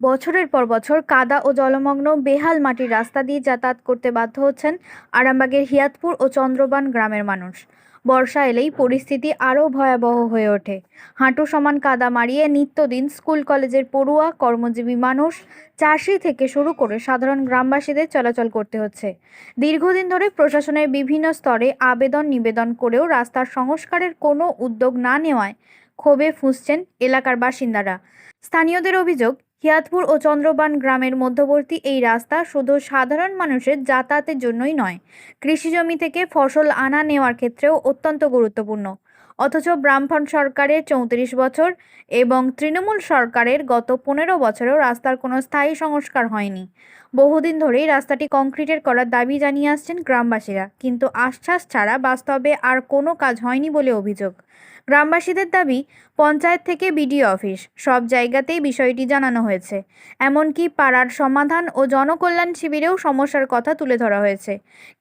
বছরের পর বছর কাদা ও জলমগ্ন বেহাল মাটির রাস্তা দিয়ে যাতায়াত করতে বাধ্য হচ্ছেন আরামবাগের হিয়াতপুর ও চন্দ্রবান গ্রামের মানুষ। বর্ষা এলেই পরিস্থিতি আরও ভয়াবহ হয়ে ওঠে। হাঁটু সমান কাদা মারিয়ে নিত্যদিন স্কুল কলেজের পড়ুয়া, কর্মজীবী মানুষ, চাষি থেকে শুরু করে সাধারণ গ্রামবাসীদের চলাচল করতে হচ্ছে। দীর্ঘদিন ধরে প্রশাসনের বিভিন্ন স্তরে আবেদন নিবেদন করেও রাস্তার সংস্কারের কোনো উদ্যোগ না নেওয়ায় ক্ষোভে ফুঁসছেন এলাকার বাসিন্দারা। স্থানীয়দের অভিযোগ, হিয়াতপুর ও চন্দ্রবান গ্রামের মধ্যবর্তী এই রাস্তা শুধু সাধারণ মানুষের যাতায়াতের জন্যই নয়, কৃষিজমি থেকে ফসল আনা নেওয়ার ক্ষেত্রেও অত্যন্ত গুরুত্বপূর্ণ। অথচ বামফ্রন্ট সরকারের 34 বছর এবং তৃণমূল সরকারের গত 15 বছরেও রাস্তার কোনো স্থায়ী সংস্কার হয়নি। বহুদিন ধরেই রাস্তাটি কংক্রিটের করার দাবি জানিয়ে আসছেন গ্রামবাসীরা, কিন্তু আশ্বাস ছাড়া বাস্তবে আর কোনো কাজ হয়নি বলে অভিযোগ। গ্রামবাসীদের দাবি, পঞ্চায়েত থেকে বিডিও অফিস সব জায়গাতেই বিষয়টি জানানো হয়েছে। এমনকি পাড়ার সমাধান ও জনকল্যাণ শিবিরেও সমস্যার কথা তুলে ধরা হয়েছে,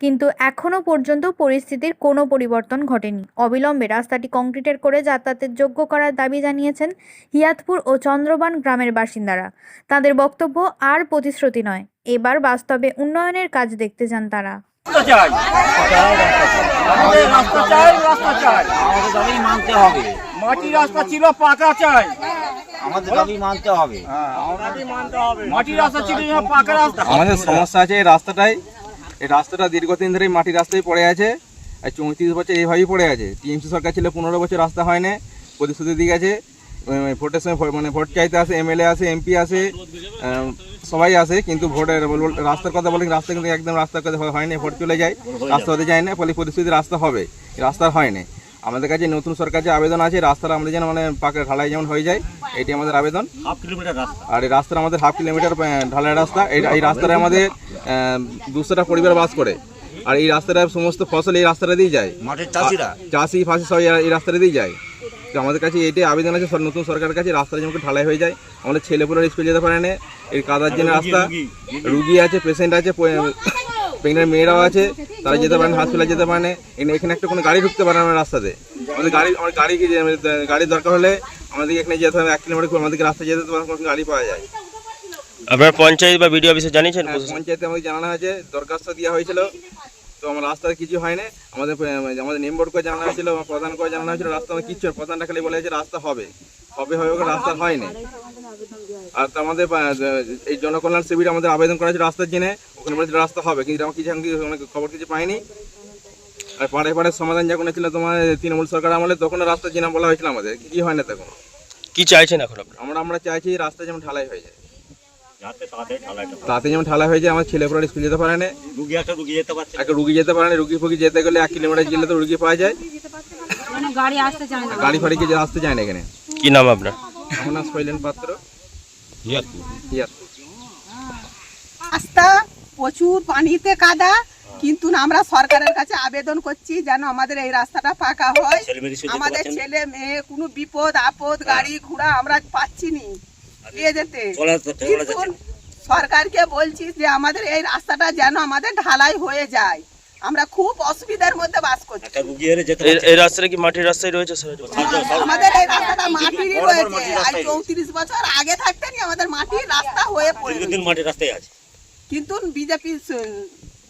কিন্তু এখনও পর্যন্ত পরিস্থিতির কোনো পরিবর্তন ঘটেনি। অবিলম্বে রাস্তাটি কংক্রিটের করে যাতায়াতের যোগ্য করার দাবি জানিয়েছেন হিয়াতপুর ও চন্দ্রবান গ্রামের বাসিন্দারা। তাদের বক্তব্য আর প্রতিশ্রুতি নয়, এবার বাস্তবে উন্নয়নের কাজ দেখতে চান তারা। মাটির রাস্তা ছিল, পাকা চাই, আমাদের দাবি মানতে হবে। মাটির রাস্তা ছিল, পাকা রাস্তা। আমাদের সমস্যা আছে এই রাস্তাটাই। এই রাস্তাটা দীর্ঘদিন ধরে মাটির রাস্তায় পড়ে আছে, 34 বছর এইভাবেই পড়ে আছে। টিএমসি সরকার ছিল, 15 বছর রাস্তা হয় না, প্রতিশ্রুতি দিয়ে গেছে। ভোটের সময় ভোট চাইতে আসে, এমএলএ আসে, এমপি আসে, সবাই আসে, কিন্তু ভোটের রাস্তার কথা বলে রাস্তা কিন্তু একদম রাস্তার কথা হয়নি। ভোট চলে যায়, রাস্তা হতে যায় না, ফলে পরিস্থিতি রাস্তা হবে, রাস্তা হয় না। আমাদের কাছে নতুন সরকার যে আবেদন আছে, রাস্তাটা আমাদের যেন পাকা ঢালাই যেমন হয়ে যায়, এটি আমাদের আবেদন। আর এই রাস্তাটা আমাদের 1/2 কিলোমিটার ঢালাই রাস্তা। এই রাস্তাটা আমাদের 200টা পরিবার বাস করে, আর এই রাস্তাটা সমস্ত ফসল এই রাস্তাটা দিয়ে যায়। চাষি ফাঁসি সবাই এই রাস্তাটা দিয়ে যায়। তো আমাদের কাছে এটাই আবেদন আছে নতুন সরকারের কাছে, রাস্তাটা যেমন ঢালাই হয়ে যায়। আমাদের ছেলেপুলের স্কুল যেতে পারে না, এই কাদার জন্য রাস্তা। রুগী আছে, পেশেন্ট আছে, প্রেগনেন্ট মেয়েরাও আছে, তারা যেতে পারে না, হসপিটালে যেতে পারে না। এখানে একটা কোনো গাড়ি ঢুকতে পারে না রাস্তাতে। আমাদের গাড়ির দরকার হলে আমাদেরকে এখানে যেতে হবে 1 কিলোমিটার, আমাদেরকে রাস্তায় যেতে কোনো গাড়ি পাওয়া যায়। আপনার পঞ্চায়েত বা বিডিও অফিসে জানিয়েছেন? পঞ্চায়েতে আমাকে জানানো হয়েছে, দরখাস্ত দেওয়া হয়েছিল, তো আমার রাস্তার কিছু হয় না। আমাদের নেম বোর্ড করে জানানো হয়েছিল, প্রধান করে জানানো হয়েছিল, রাস্তা আমার কিচ্ছু। প্রধানটা খালি বলে রাস্তা হবে হবে হবে, রাস্তা হয় না। আর তো আমাদের এই জনকল্যাণ শিবিরে আমাদের আবেদন করা হয়েছিল রাস্তার জন্য, ওখানে বলেছিল রাস্তা হবে, কিন্তু আমার কিছু খবর কিছু পাইনি। আর পাড়ে পাড়ে সমাধান যখন ছিল তোমার তৃণমূল সরকার আমলে, তখন রাস্তার জন্য বলা হয়েছিল, আমাদের কি হয় না। তখন কি চাইছেন এখন? আমরা চাইছি রাস্তা যেমন ঢালাই হয়ে যায়, তাতে যেমন ঢালাই হয়ে যায়। আমার ছেলেপুরা স্কুল যেতে পারে না, একটা রুগী যেতে পারে না। রুগী ফুগি যেতে গেলে 1 কিলোমিটার গেলে তো রুগী পাওয়া যায়, গাড়ি ফাড়ি আসতে চায় না এখানে। কি নাম আপনার? আমার নাম শৈলেন পাত্র, হিয়াতপুর। রাস্তা প্রচুর পানিতে কাদা, কিন্তু আমরা সরকারের কাছে আবেদন করছি যেন আমাদের এই রাস্তাটা পাকা হয়। আমাদের ছেলে মেয়ে কোনো বিপদ আপদ, গাড়ি ঘোড়া আমরা পাচ্ছি নি নিয়ে যেতে। কিন্তু সরকারকে বলছি যে আমাদের এই রাস্তাটা যেন আমাদের ঢালাই হয়ে যায়। আমরা খুব অসুবিধার মধ্যে বাস করছি। এই রাস্তাটা কি মাটির রাস্তায় রয়েছে? আমাদের এই রাস্তাটা মাটিরই রয়েছে, আর 34 বছর আগে থাকতেনি আমাদের মাটির রাস্তা হয়ে পড়েছে। মাটির রাস্তায় আছে, কিন্তু বিজেপি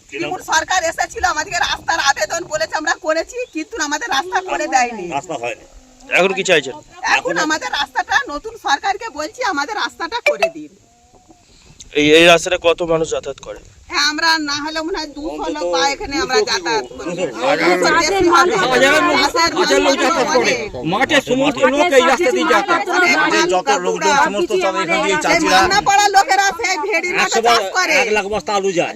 তৃণমূল সরকার এসেছিল, আমাদেরকে রাস্তার আবেদন বলেছে, আমরা করেছি, কিন্তু আমাদের রাস্তা করে দেয়নি। এখন কি চাইছেন? এখন আমাদের রাস্তাটা নতুন সরকারকে বলছি আমাদের রাস্তাটা করে দিন। এই রাস্তাটা কত মানুষ যাতায়াত করে? হ্যাঁ, আমরা না হলে মনে হয় 200 লোক পাই এখানে আমরা যাতায়াত করি। মাঠে সমস্ত লোক এই রাস্তা দিয়ে যাতায়াত করে। যত লোকজন সমস্ত সব এখান দিয়ে চাচিরা, পাড়া লোকেরা সেই ভেড়ির মধ্যে চাষ করে। 1 লাখ বস্তা আলু যায়,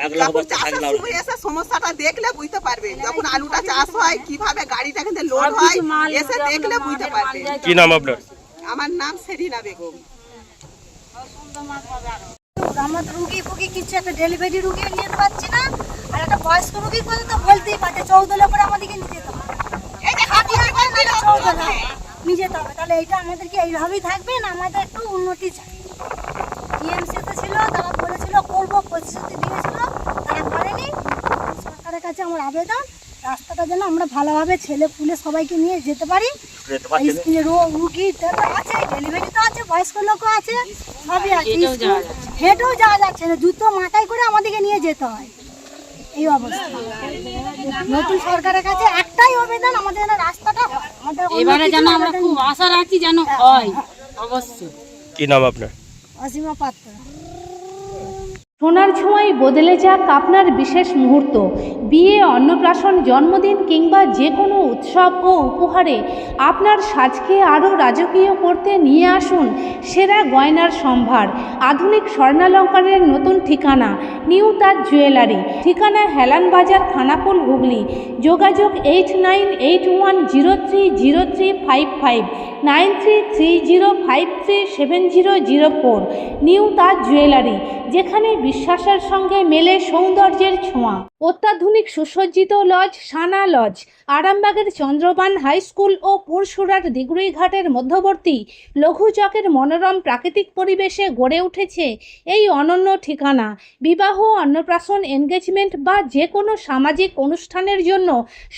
1 লাখ বস্তা আলু। এসে সমস্যাটা দেখলে বুঝতে পারবে, যখন আলুটা চাষ হয় কিভাবে গাড়িটা কিন্তু লোড হয়, এসে দেখলে বুঝতে পারবে। কি নাম আপনার? আমার নাম সেরিনা বেগম। আমরা তো রুগী ফুগি কিছু একটা ডেলিভারি রুগী নিয়ে যেতে পারছি না, আর একটা বয়স্ক রুগী করে তো বলতেই পারছে 14 করে আমাদেরকে নিয়ে যেতে হবে। এই যে খাটিয়ে 14 নিয়ে যেতে হবে, তাহলে এইটা আমাদেরকে এইভাবেই থাকবে না? আমাদের একটু উন্নতি চাই। টিএমসিতে ছিল, তারা বলেছিল করবো, প্রতিশ্রুতি দিয়েছিল, তারা করেনি। সরকারের কাছে আমার আবেদন, রাস্তাটা যেন আমরা ভালোভাবে ছেলে পুলে সবাইকে নিয়ে যেতে পারি। স্কুলে রুগী আছে, ডেলিভারি তো আছে, বয়স্ক লোকও আছে, সবই আছে। হেঁটেও যাওয়া যাচ্ছে না, জুতো মাথায় করে আমাদেরকে নিয়ে যেতে হয়। এই অবস্থা। নতুন সরকারের কাছে একটাই আবেদন, আমাদের যেন রাস্তাটা হয়। আমাদের এবারে যেন আমরা খুব আশা রাখি যেন হয় অবশ্যই। কি নাম আপনার? অসীমা পাত্র। সোনার ছোঁয়ায় বদলে যাক আপনার বিশেষ মুহূর্ত। বিয়ে, অন্নপ্রাশন, জন্মদিন কিংবা যে কোনো উৎসব ও উপহারে আপনার সাজকে আরও রাজকীয় করতে নিয়ে আসুন সেরা গয়নার সম্ভার। আধুনিক স্বর্ণালঙ্কারের নতুন ঠিকানা নিউ তাজ জুয়েলারি। ঠিকানা হেলান বাজার, খানাকুল, হুগলি। যোগাযোগ 8981030355 9330537004। নিউ তাজ জুয়েলারি, যেখানে বিশ্বাসের সঙ্গে মেলে সৌন্দর্যের ছোঁয়া। অত্যাধুনিক সুসজ্জিত লজ সানা লজ, আরামবাগের চন্দ্রবান হাই স্কুল ও পুরসুরার দিগুড়িঘাটের মধ্যবর্তী লঘু চকের মনোরম প্রাকৃতিক পরিবেশে গড়ে উঠেছে এই অনন্য ঠিকানা। বিবাহ, অন্নপ্রাশন, এনগেজমেন্ট বা যে কোনো সামাজিক অনুষ্ঠানের জন্য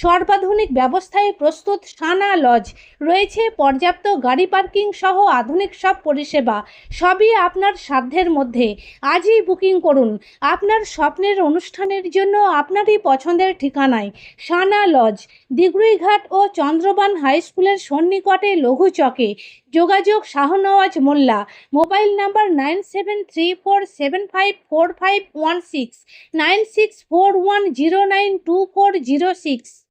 সর্বাধুনিক ব্যবস্থায় প্রস্তুত সানা লজ। রয়েছে পর্যাপ্ত গাড়ি পার্কিং সহ আধুনিক সব পরিষেবা, সবই আপনার সাধ্যের মধ্যে। আজই বুকিং করুন আপনার স্বপ্নের অনুষ্ঠানের জন্য আপনারই পছন্দের ঠিকানায়। সানা লজ, দিগুড়িঘাট ও চন্দ্রবান হাই স্কুলের সন্নিকটে লঘু চকে। যোগাযোগ শাহনওয়াজ মোল্লা। Mobile number 9734754516, 9641092406।